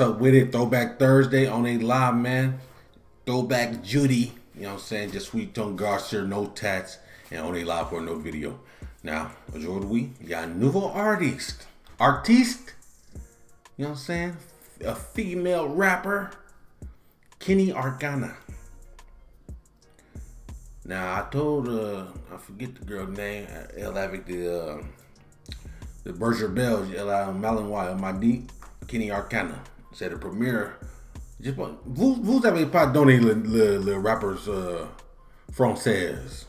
up with it? Throwback Thursday on a live, man. Throwback Judy. You know what I'm saying? Just sweet tongue Garcia, no tats, and on a live for no video. Now, aujourd'hui, il y a un nouveau artiste. Artiste? You know what I'm saying? A female rapper. Kenny Arcana. Now, I told, I forget the girl's name, elle avec the Berger Belge, elle a Malinois, m'a dit Kenny Arcana. C'est le premier. Vous avez pas donné le rappeurs françaises.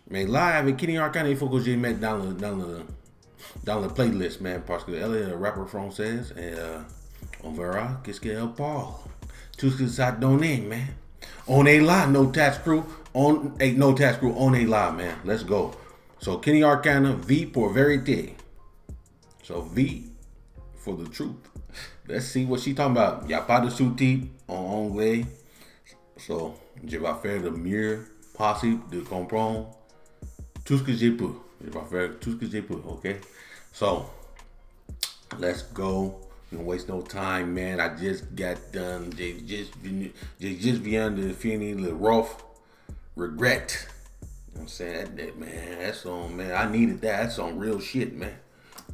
Mais là, avec Kenny Arcana, il faut que je les mette dans le playlist, man, parce qu'elle est une rappeur française et on verra qu'est-ce qu'elle parle. Tout ce que ça a donné, man. On est là, No Tats Crew. On est là, man. Let's go. So Kenny Arcana, V pour vérité. So V for the truth. Let's see what she talking about. Y a pas de sous-titres en anglais. So, je vais faire le mieux possible de comprendre tout ce que j'ai pu. Je vais faire tout ce que j'ai pu, okay? So, let's go. Don't waste no time, man. I just got done. They just viens de finir le rough regret. You know what I'm saying? That man, that song, man. I needed that. That's some real shit, man.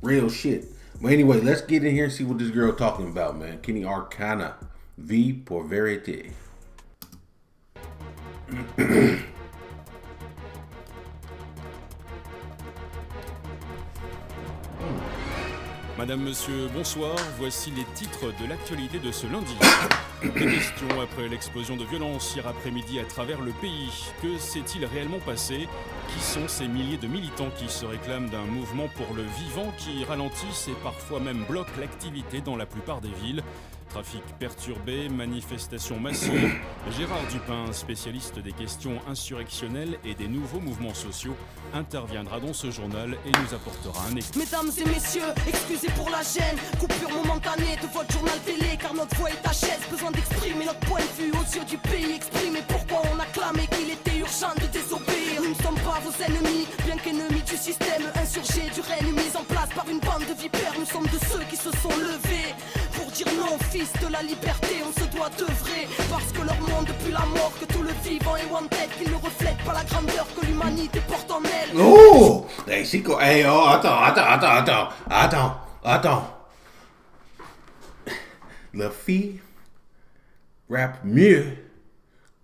Real shit. But anyway, let's get in here and see what this girl talking about, man. Kenny Arcana. V pour vérité. Madame, monsieur, bonsoir. Voici les titres de l'actualité de ce lundi. Des questions après l'explosion de violence hier après-midi à travers le pays. Que s'est-il réellement passé? Qui sont ces milliers de militants qui se réclament d'un mouvement pour le vivant qui ralentissent et parfois même bloquent l'activité dans la plupart des villes? Trafic perturbé, manifestations massives. Gérard Dupin, spécialiste des questions insurrectionnelles et des nouveaux mouvements sociaux, interviendra dans ce journal et nous apportera un éclairage. Mesdames et messieurs, excusez pour la gêne. Coupure momentanée de votre journal télé, car notre voix est à chaise. Besoin d'exprimer notre point de vue aux yeux du pays. Exprimer pourquoi on a clamé qu'il était urgent de désobéir. Nous ne sommes pas vos ennemis, bien qu'ennemis du système insurgé, du règne mis en place par une bande de vipères. Nous sommes de ceux qui se sont levés pour dire non, fils de la liberté. On se doit d'œuvrer parce que leur monde depuis la mort, que tout le vivant est wanted, qu'ils ne reflètent pas la grandeur que l'humanité porte en elle. Oh, hey, Chico, hey, oh, attends. La fille rappe mieux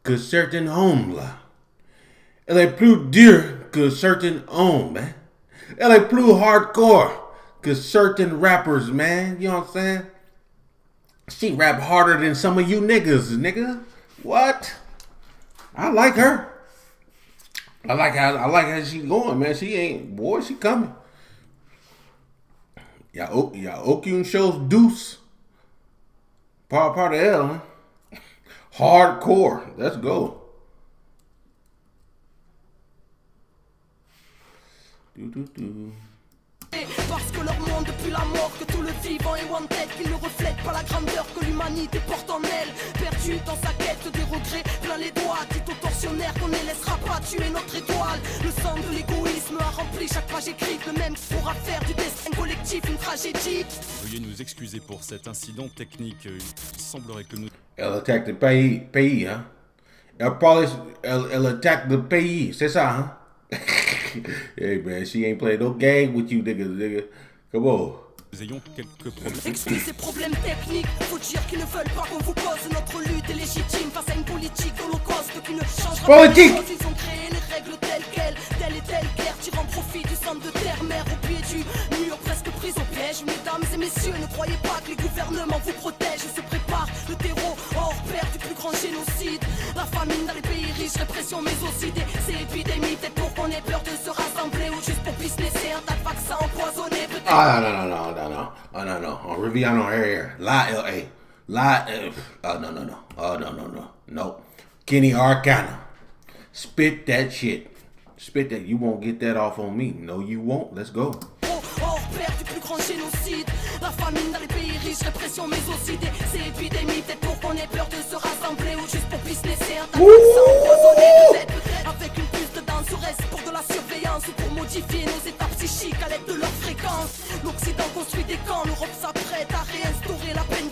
que certains hommes, là. Elle est plus dure que certains hommes, man. Elle est plus hardcore que certain rappers, man. You know what I'm saying? She rap harder than some of you niggas, nigga. What? I like her. I like how she going, man. She ain't, boy, she coming. Y'a aucune chose douce. Part of elle, hein? Hardcore. Let's go. Parce que leur monde depuis la mort, que tout le vivant est wanted, qu'ils ne reflètent pas la grandeur que l'humanité porte en elle. Perdu dans sa quête des regrets, plein les doigts, dit aux tortionnaires qu'on ne laissera pas tuer notre étoile. Le sang de l'égoïsme a rempli chaque page écrite, le même pourra faire du destin collectif une tragédie. Veuillez nous excuser pour cet incident technique. Il semblerait que nous... Elle attaque le pays, hein? Elle attaque le pays, c'est ça, hein? Hey man, she ain't playing no game with you nigga. Come on. Nous ayons quelques problèmes. Excusez problèmes techniques, faut dire qu'ils ne veulent pas qu'on vous cause. Notre lutte est légitime face à une politique holocauste qui ne changera pas les choses. Ils ont créé les règles telles quelles, telle et telle guerre, tirant profit du sang de terre-mère au pied du mur, presque prise au piège. Mesdames et messieurs, ne croyez pas que les gouvernements vous protègent. Se prépare le terreau hors pair du plus grand génocide. La famine dans les pays riches, répression mais aussi ces épidémies. Peut-être pour qu'on ait peur de se rassembler ou juste pour business et un tas de vaccins empoisonnés. Ah non. On revient en arrière. La LA. No. Kenny Arcana. Spit that shit. Spit that. You won't get that off on me. No, you won't. Let's go. Hors pair du plus grand génocide. La famine dans les pays riches, répression mais aussi ces épidémies. Peut-être pour qu'on ait peur de se rassembler ou juste pour business et un tas de vaccins empoisonnés. Peut-être avec une puce dedans serait-ce pour de la surveillance ou pour modifier nos états psychiques à l'aide de leur fréquence. L'Occident construit des camps, l'Europe s'apprête à réinstaurer la peine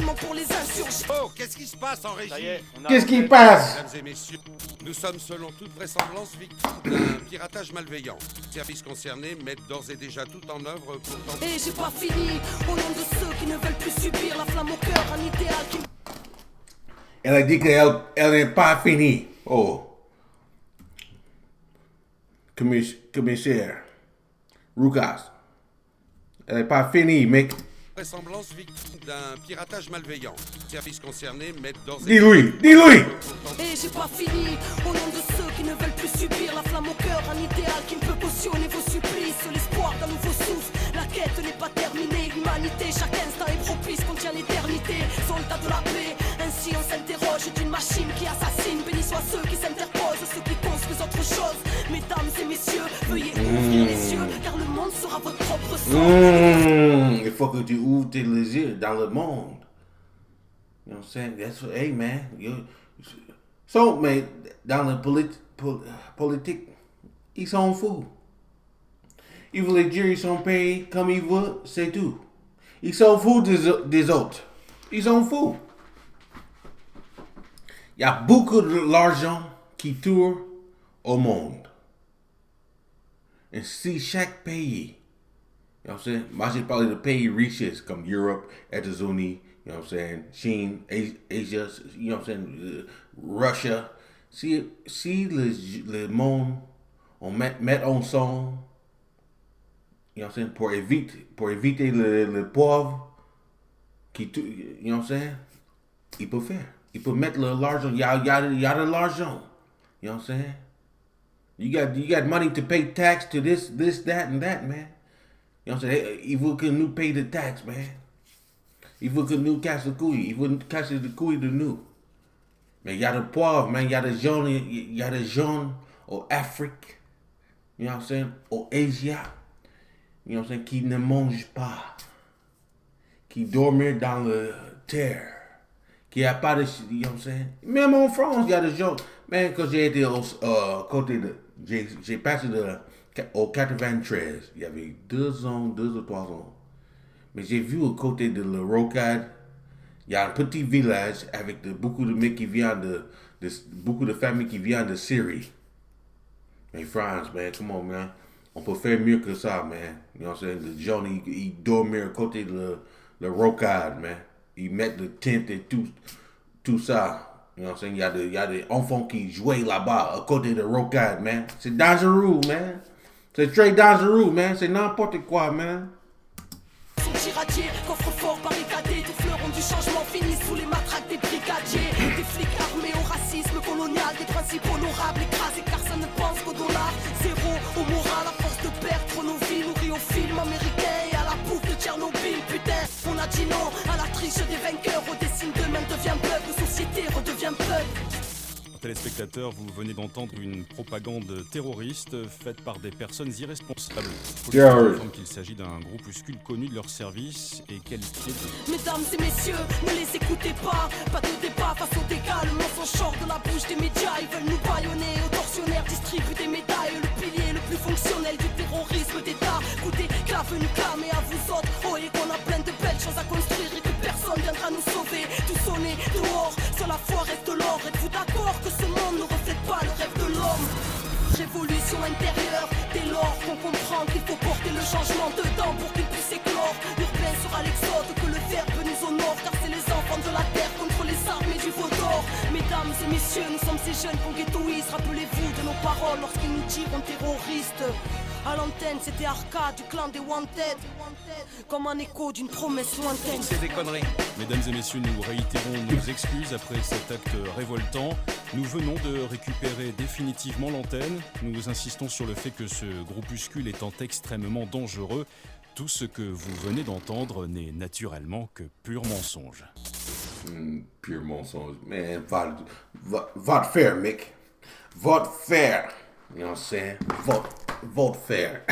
seulement pour les insurgés. Oh, qu'est-ce qui se passe en régie? Ça y est, on a Qu'est-ce qui retrouvé- passe? Mesdames et messieurs, nous sommes selon toute vraisemblance victimes d'un piratage malveillant. Les services concernés mettent d'ores et déjà tout en œuvre pour tenter... Et j'ai pas fini, au nom de ceux qui ne veulent plus subir la flamme au cœur, un idéal qui Elle a dit qu'elle n'est pas finie. Oh. Commissaire Rukas. Elle n'est pas finie, mec. Vraisemblance victime d'un piratage malveillant. Les services concernés mettent d'ores et Dis-lui, dis-lui. pour tenter... Et j'ai pas fini, au nom de ceux qui ne veulent plus subir la flamme au cœur, un idéal qui ne peut cautionner vos supplices, l'espoir d'un nouveau souffle, la quête n'est pas terminée, l'humanité, chaque instant est propice, contient l'éternité, soldats de la paix, ainsi on s'interroge d'une machine qui assassine, bénis soient ceux qui s'interposent, ceux qui construisent autre chose, mesdames et messieurs, veuillez ouvrir les yeux, car le monde sera votre propre sang. Il faut que tu ouvres tes yeux dans le monde. You know what I'm saying? That's what, hey man. So, mais dans le politique, ils sont fous. Ils veulent gérer son pays comme ils veulent, c'est tout. Ils sont fous des autres. Ils sont fous. Il y a beaucoup d'argent qui tourne au monde. Et si chaque pays, you know what I'm saying? Moi, j'ai parlé de pays riches comme Europe, États-Unis, you know what I'm saying? Chine, Asia, you know what I'm saying? Russia. Si le monde, on met ensemble, you know what I'm saying? Pour éviter le pauvre, you know what I'm saying? Il peut faire. Il peut mettre l'argent. Il y a de l'argent. You know what I'm saying? You got money to pay tax to this, that, and that, man. You know what I'm saying? Il veut que nous paye de taxes, man. Il veut que nous casse le couille. Il veut casser le couille de nous. Mais il y a des pauvres, man. Il y a des jeunes au Afrique. You know what I'm saying? Au Asia. You know what I'm saying? Qui ne mangent pas. Qui dorment dans la terre. Qui a pas de... You know what I'm saying? Même en France, il y a des gens... Man, quand j'ai été côté de... J'ai passé au 93. Il y avait 2 ou 3 ans. Mais j'ai vu au côté de la rocade, il y a un petit village avec beaucoup de mecs qui viennent beaucoup de familles qui viennent de Syrie. Mais France, man, come on, man. On peut faire mieux que ça, man. You know what I'm saying? Les gens, ils dorment à côté de la rocade, man. Ils mettent le tente et tout ça. You know what I'm saying? Il y a des enfants qui jouent là-bas à côté de rocade, man. C'est dangereux, man. C'est très dangereux, man. C'est n'importe quoi, man. Sont irradiés, coffre-fort barricadé, des fleurons du changement finissent sous les matraques des brigadiers. Des flics armés au racisme colonial, des principes honorables écrasés car ça ne pense qu'au dollar. Zéro au moral, à force de perdre nos vies, nourris aux films américains et à la bouffe de Tchernobyl. Putain, on a dit non à la triche des vainqueurs, au dessin demain devient bug, la société redevient pug. Téléspectateurs, vous venez d'entendre une propagande terroriste faite par des personnes irresponsables. Police informe qu'il s'agit d'un groupuscule connu de leur service et qualifié de... Mesdames et messieurs, ne les écoutez pas. Pas de débat face aux dégâts. Le mensonge sort de la bouche des médias. Ils veulent nous bâillonner. Aux tortionnaires distribuent des médailles. Le pilier le plus fonctionnel du terrorisme d'État. Écoutez, clave une clame et à vous autres. Oh, et qu'on a plein de belles choses à construire et que personne viendra nous sauver. Tout sonner dehors, sur la foi reste l'or. Êtes-vous d'accord que ce monde ne reflète pas le rêve de l'homme? Révolution intérieure, dès lors qu'on comprend qu'il faut porter le changement dedans pour qu'il puisse éclore. Urbain sera l'exode, que le verbe nous honore, car c'est les enfants de la terre contre les armées du veau d'or. Mesdames et messieurs, nous sommes ces jeunes qu'on ghettoise. Rappelez-vous de nos paroles lorsqu'ils nous diront terroristes. À l'antenne, c'était Arca du clan des Wanted, comme un écho d'une promesse lointaine. C'est des conneries. Mesdames et messieurs, nous réitérons nos excuses après cet acte révoltant. Nous venons de récupérer définitivement l'antenne. Nous insistons sur le fait que ce groupuscule étant extrêmement dangereux, tout ce que vous venez d'entendre n'est naturellement que pur mensonge. Pur mensonge. Man, vote fair, mec. Vote fair. You know what I'm saying? Vote fair.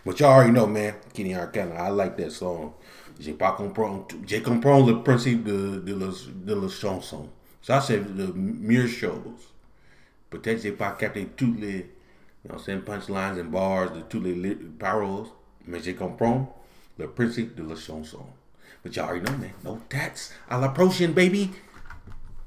But you already know, man. Kenny Arcana, I like that song. J'ai compris le principe de la chanson. Ça, c'est le meilleure chose. Peut-être j'ai pas capté toutes les, you know, punchlines and bars de toutes les paroles, mais j'ai compris le principe de la chanson. But y'all already know, man. No tats. A la Protion, baby.